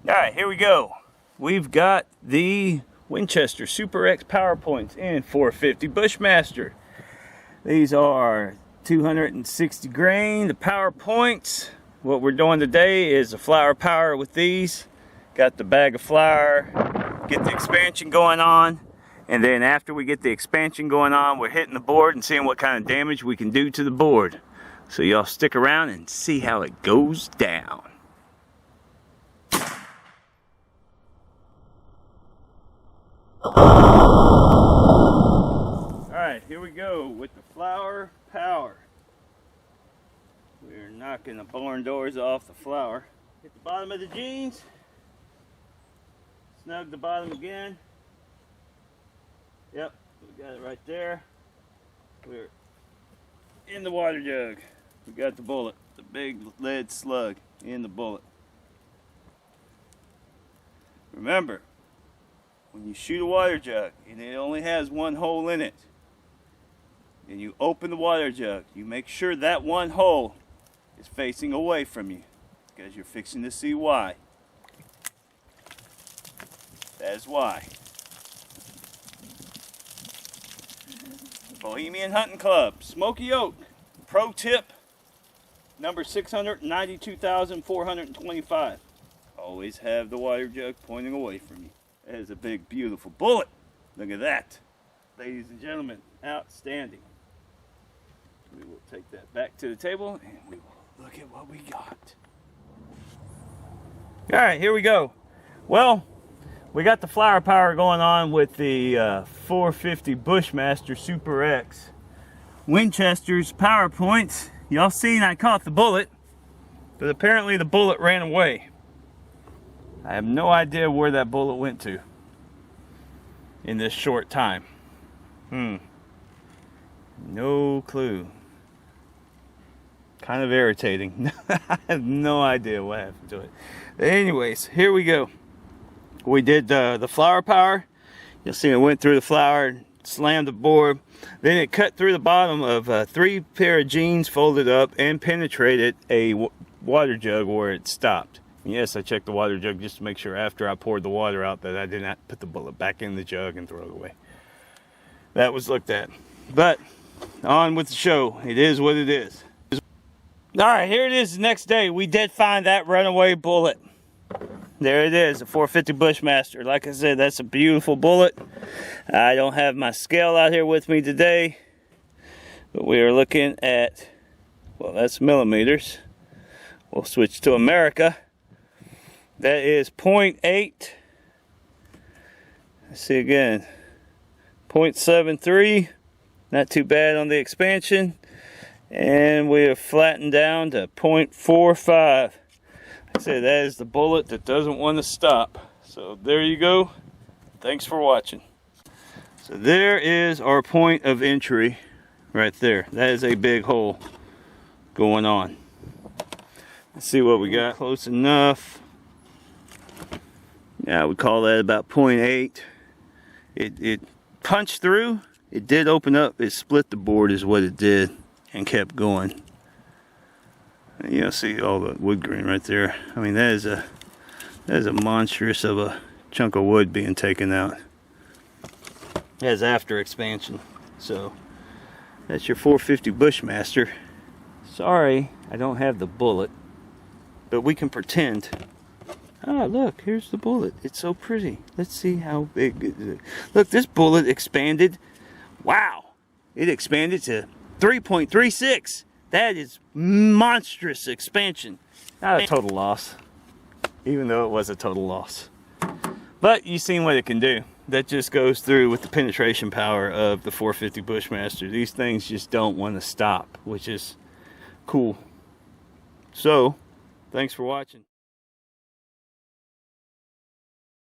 Alright, here we go. We've got the Winchester Super X PowerPoints in 450 Bushmaster. These are 260 grain, the PowerPoints. What we're doing today is a flour power with these. Got the bag of flour, get the expansion going on, and then after we get the expansion going on, we're hitting the board and seeing what kind of damage we can do to the board. So y'all stick around and see how it goes down. Alright, here we go with the flour power. We're knocking the barn doors off the flour. Hit the bottom of the jeans. Snug the bottom again. Yep, we got it right there. We're in the water jug. We got the bullet, the big lead slug in the bullet. Remember, when you shoot a water jug and it only has one hole in it, and you open the water jug, you make sure that one hole is facing away from you, because you're fixing to see why. That is why. Bohemian Hunting Club, Smoky Oak. Pro tip, number 692,425. Always have the water jug pointing away from you. That is a big, beautiful bullet. Look at that. Ladies and gentlemen, outstanding. We will take that back to the table and we will look at what we got. Alright, here we go. Well, we got the flour power going on with the 450 Bushmaster Super X. Winchester's PowerPoints. Y'all seen I caught the bullet, but apparently the bullet ran away. I have no idea where that bullet went to in this short time. No clue. Kind of irritating. I have no idea what happened to it. Anyways, here we go. We did the flour power. You'll see it went through the flour, slammed the board. Then it cut through the bottom of 3 pair of jeans folded up and penetrated a water jug where it stopped. Yes, I checked the water jug just to make sure after I poured the water out that I did not put the bullet back in the jug and throw it away. That was looked at. But on with the show. It is what it is. Alright, here it is the next day. We did find that runaway bullet. There it is, a 450 Bushmaster. Like I said, that's a beautiful bullet. I don't have my scale out here with me today, but we are looking at, well, that's millimeters. We'll switch to America. That is 0.8. Let's see again. 0.73. Not too bad on the expansion. And we are flattened down to 0.45. I say that is the bullet that doesn't want to stop. So there you go. Thanks for watching. So there is our point of entry right there. That is a big hole going on. Let's see what we got. Close enough. Yeah, I would call that about 0.8. It punched through. It did open up. It split the board is what it did and kept going. You know, see all the wood grain right there. I mean, that is a monstrous of a chunk of wood being taken out. That is after expansion. So that's your 450 Bushmaster. Sorry, I don't have the bullet, but we can pretend. Ah, look, here's the bullet. It's so pretty. Let's see how big it is. Look, this bullet expanded. Wow, it expanded to 3.36. That is monstrous expansion. Not a total loss, even though it was a total loss. But you've seen what it can do. That just goes through with the penetration power of the 450 Bushmaster. These things just don't want to stop, which is cool. So, thanks for watching.